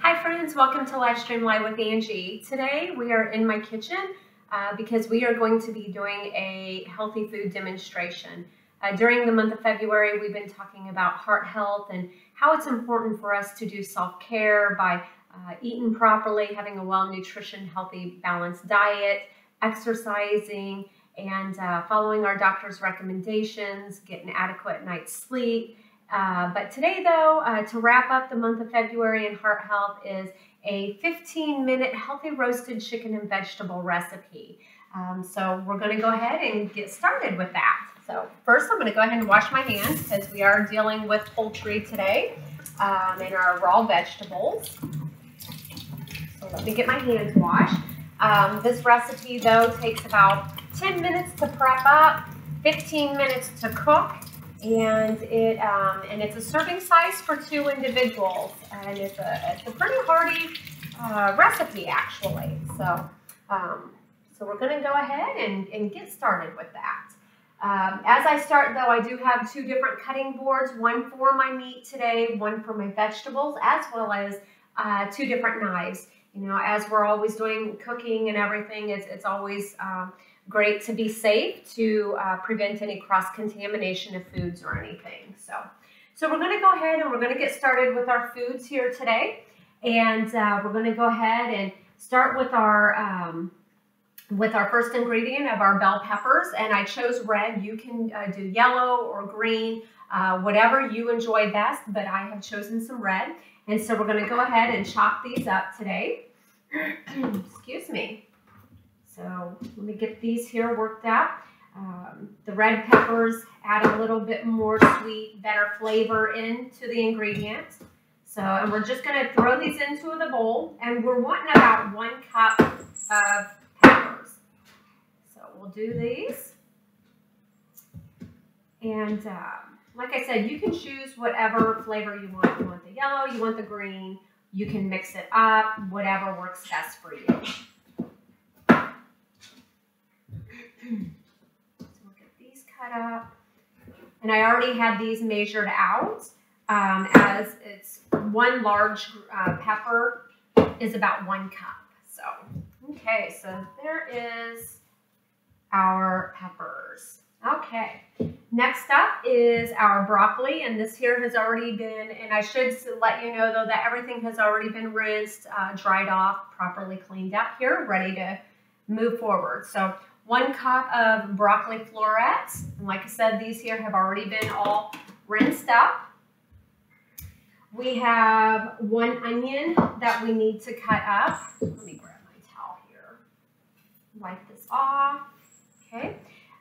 Hi friends, welcome to LifeStream Live with Angie. Today we are in my kitchen because we are going to be doing a healthy food demonstration. During the month of February, we've been talking about heart health and how it's important for us to do self-care by eating properly, having a well-nutrition, healthy, balanced diet, exercising, and following our doctor's recommendations, getting adequate night's sleep. But today, though, to wrap up the month of February in heart health is a 15-minute healthy roasted chicken and vegetable recipe. So we're going to go ahead and get started with that. So first, I'm going to go ahead and wash my hands because we are dealing with poultry today and our raw vegetables. So let me get my hands washed. This recipe, though, takes about 10 minutes to prep up, 15 minutes to cook. And it's a serving size for 2 individuals, and it's a pretty hearty recipe actually. So we're going to go ahead and get started with that. As I start, though, I do have 2 different cutting boards, one for my meat today, one for my vegetables, as well as 2 different knives. You know, as we're always doing cooking and everything, it's always great to be safe to prevent any cross-contamination of foods or anything. So we're going to go ahead and we're going to get started with our foods here today. And we're going to go ahead and start with our first ingredient of our bell peppers. And I chose red. You can do yellow or green, whatever you enjoy best, but I have chosen some red. And so we're going to go ahead and chop these up today. Excuse me. So let me get these here worked up. The red peppers add a little bit more sweet, better flavor into the ingredients. So, and we're just going to throw these into the bowl, and we're wanting about 1 cup of peppers. So we'll do these. And like I said, you can choose whatever flavor you want. You want the yellow, you want the green. You can mix it up, whatever works best for you. So we'll get these cut up. And I already had these measured out as it's 1 large pepper is about 1 cup. So, okay, so there is our peppers. Okay, next up is our broccoli, and this here has already been, and I should let you know though that everything has already been rinsed, dried off, properly cleaned up here, ready to move forward. So 1 cup of broccoli florets, and like I said, these here have already been all rinsed up. We have 1 onion that we need to cut up. Let me grab my towel here, wipe this off. Okay.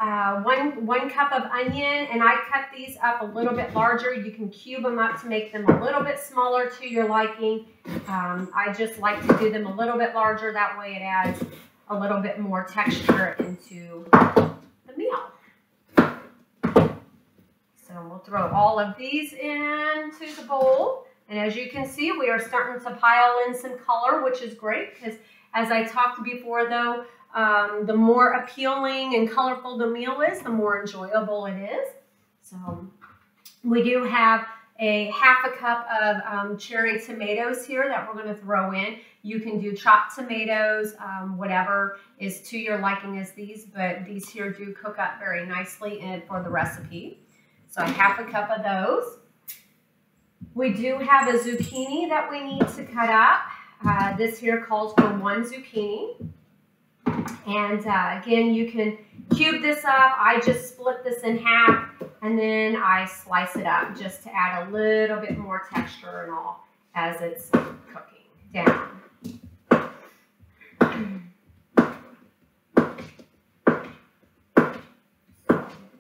1 cup of onion, and I cut these up a little bit larger. You can cube them up to make them a little bit smaller to your liking. I just like to do them a little bit larger. That way it adds a little bit more texture into the meal. So we'll throw all of these into the bowl. And as you can see, we are starting to pile in some color, which is great because as I talked before though, the more appealing and colorful the meal is, the more enjoyable it is. So we do have a ½ cup of cherry tomatoes here that we're going to throw in. You can do chopped tomatoes, whatever is to your liking as these, but these here do cook up very nicely for the recipe. So ½ cup of those. We do have a zucchini that we need to cut up. This here calls for 1 zucchini. And again, you can cube this up. I just split this in half and then I slice it up just to add a little bit more texture and all as it's cooking down.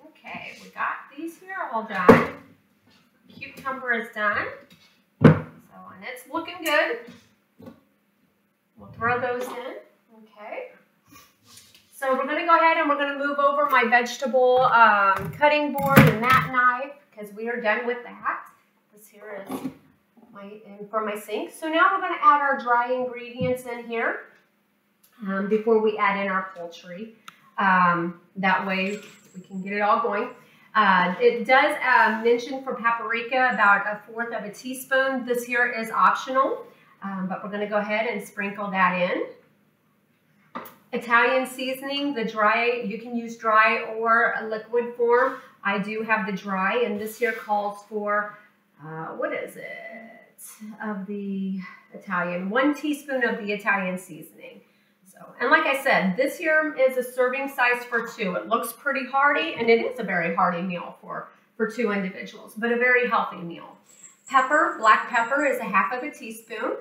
Okay, we got these here all done. Cucumber is done. So, and it's looking good. We'll throw those in. Okay. So we're going to go ahead and we're going to move over my vegetable cutting board and that knife because we are done with that. This here is for my sink. So now we're going to add our dry ingredients in here before we add in our poultry. That way we can get it all going. It does mention for paprika about 1/4 of a teaspoon. This here is optional. but we're going to go ahead and sprinkle that in. Italian seasoning, the dry, you can use dry or a liquid form. I do have the dry, and this here calls for, what is it, of the Italian, 1 teaspoon of the Italian seasoning. So, and like I said, this here is a serving size for 2. It looks pretty hearty, and it is a very hearty meal for 2 individuals, but a very healthy meal. Pepper, black pepper is a 1/2 teaspoon,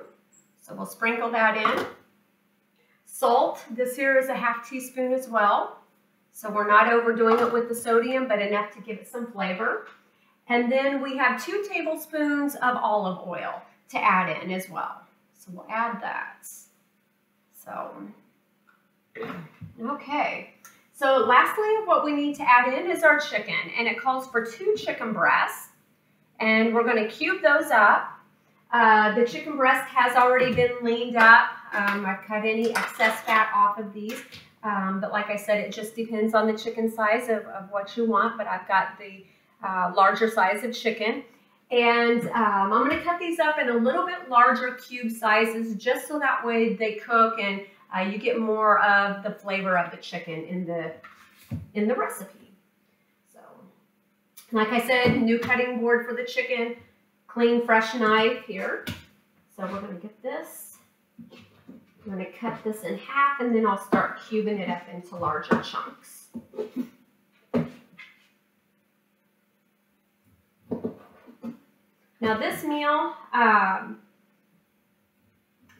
so we'll sprinkle that in. Salt, this here is a 1/2 teaspoon as well. So we're not overdoing it with the sodium, but enough to give it some flavor. And then we have 2 tablespoons of olive oil to add in as well. So we'll add that. So, okay. So lastly, what we need to add in is our chicken, and it calls for 2 chicken breasts. And we're going to cube those up. The chicken breast has already been leaned up. I've cut any excess fat off of these. But like I said, it just depends on the chicken size of what you want. But I've got the larger size of chicken. And I'm going to cut these up in a little bit larger cube sizes just so that way they cook and you get more of the flavor of the chicken in the recipe. So, like I said, new cutting board for the chicken, clean, fresh knife here. So we're going to get this. I'm going to cut this in half, and then I'll start cubing it up into larger chunks. Now this meal,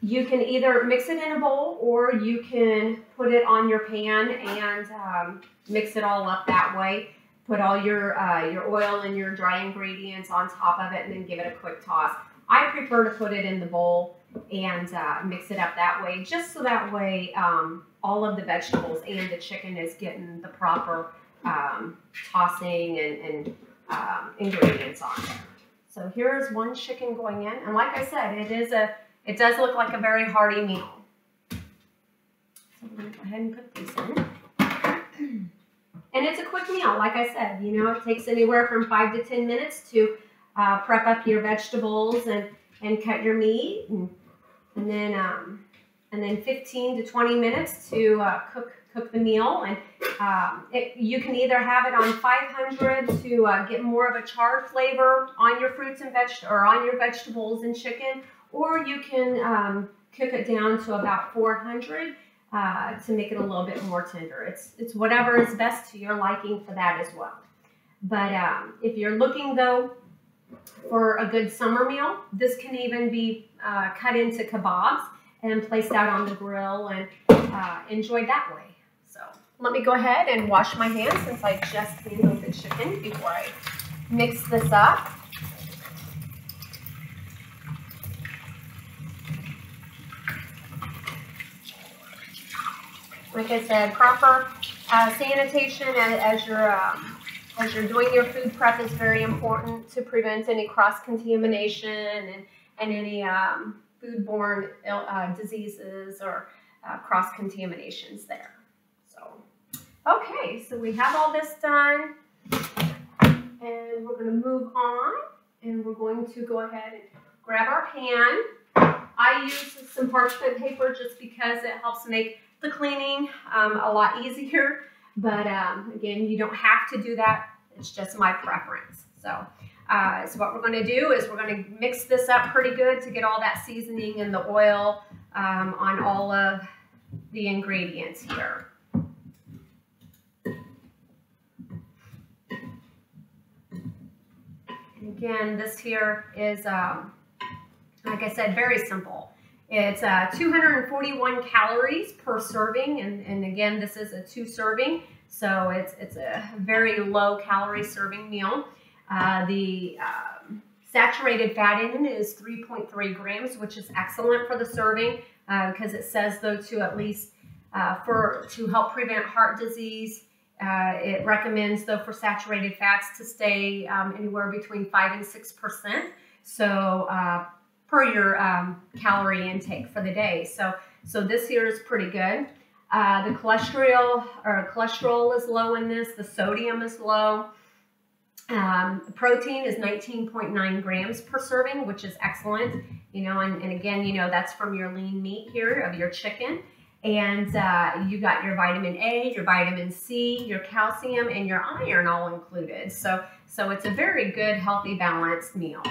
you can either mix it in a bowl or you can put it on your pan and mix it all up that way. Put all your oil and your dry ingredients on top of it and then give it a quick toss. I prefer to put it in the bowl and mix it up that way, just so that way all of the vegetables and the chicken is getting the proper tossing and ingredients on there. So here's 1 chicken going in, and like I said, it does look like a very hearty meal. So I'm going to go ahead and put these in. And it's a quick meal, like I said. You know, it takes anywhere from 5 to 10 minutes to prep up your vegetables and cut your meat, and then 15 to 20 minutes to cook the meal. And you can either have it on 500 to get more of a charred flavor on your fruits and on your vegetables and chicken, or you can cook it down to about 400 to make it a little bit more tender. It's whatever is best to your liking for that as well. But if you're looking though for a good summer meal, this can even be cut into kebabs and placed out on the grill and enjoyed that way. So let me go ahead and wash my hands since I just handled the chicken before I mix this up. Like I said, proper sanitation as you're doing your food prep is very important to prevent any cross-contamination and any foodborne diseases or cross-contaminations there. So, okay, so we have all this done, and we're going to move on, and we're going to go ahead and grab our pan. I use some parchment paper just because it helps make the cleaning a lot easier, but again, you don't have to do that. It's just my preference. So what we're going to do is we're going to mix this up pretty good to get all that seasoning and the oil on all of the ingredients here. And again, this here is, like I said, very simple. It's 241 calories per serving, and again, this is a 2 serving, so it's a very low calorie serving meal. The saturated fat in it is 3.3 grams, which is excellent for the serving because it says though to at least to help prevent heart disease. It recommends though for saturated fats to stay anywhere between 5 and 6%. So per your calorie intake for the day. So this here is pretty good. The cholesterol is low in this. The sodium is low. Protein is 19.9 grams per serving, which is excellent. And again, that's from your lean meat here of your chicken. And you got your vitamin A, your vitamin C, your calcium, and your iron all included. So it's a very good, healthy, balanced meal.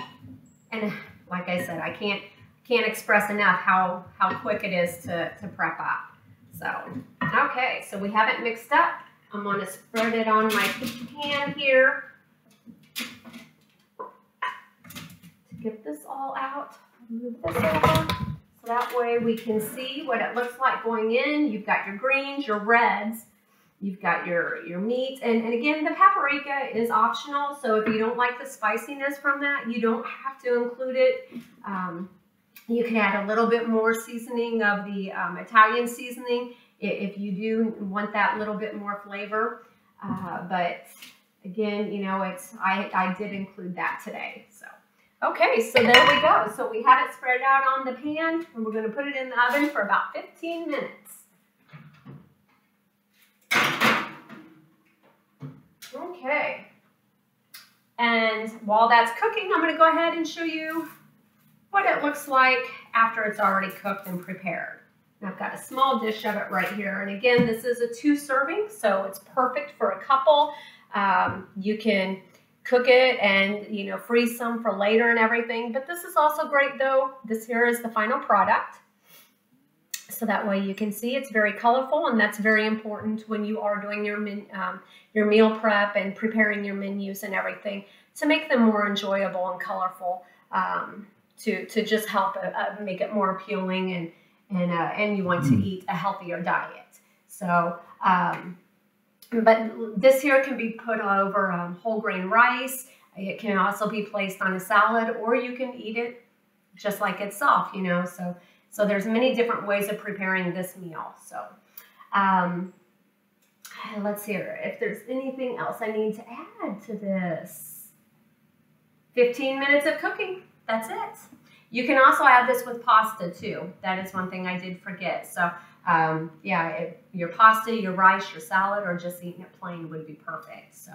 And like I said, I can't express enough how quick it is to prep up. So, okay, so we have it mixed up. I'm going to spread it on my pan here to get this all out. Move this over so that way we can see what it looks like going in. You've got your greens, your reds, you've got your meat, and again, the paprika is optional, so if you don't like the spiciness from that, you don't have to include it. You can add a little bit more seasoning of the Italian seasoning if you do want that little bit more flavor. But again, I did include that today. So, okay, so there we go. So we have it spread out on the pan, and we're going to put it in the oven for about 15 minutes. Okay. And while that's cooking, I'm going to go ahead and show you what it looks like after it's already cooked and prepared. And I've got a small dish of it right here. And again, this is a 2 serving, so it's perfect for a couple. You can cook it and, freeze some for later and everything. But this is also great, though. This here is the final product. So that way you can see it's very colorful, and that's very important when you are doing your meal prep and preparing your menus and everything, to make them more enjoyable and colorful, to just help make it more appealing, and you want to eat a healthier diet. So, but this here can be put over whole grain rice. It can also be placed on a salad, or you can eat it just like itself, So there's many different ways of preparing this meal. So let's see if there's anything else I need to add to this. 15 minutes of cooking. That's it. You can also add this with pasta too. That is one thing I did forget. So yeah, your pasta, your rice, your salad, or just eating it plain would be perfect. So,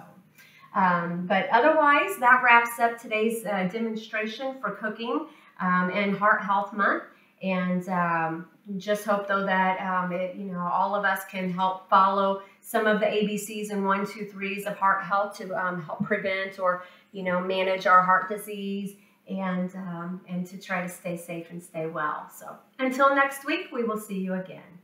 but otherwise, that wraps up today's demonstration for cooking and Heart Health Month. And just hope, though, that all of us can help follow some of the ABCs and 1, 2, 3s of heart health to help prevent or manage our heart disease, and to try to stay safe and stay well. So until next week, we will see you again.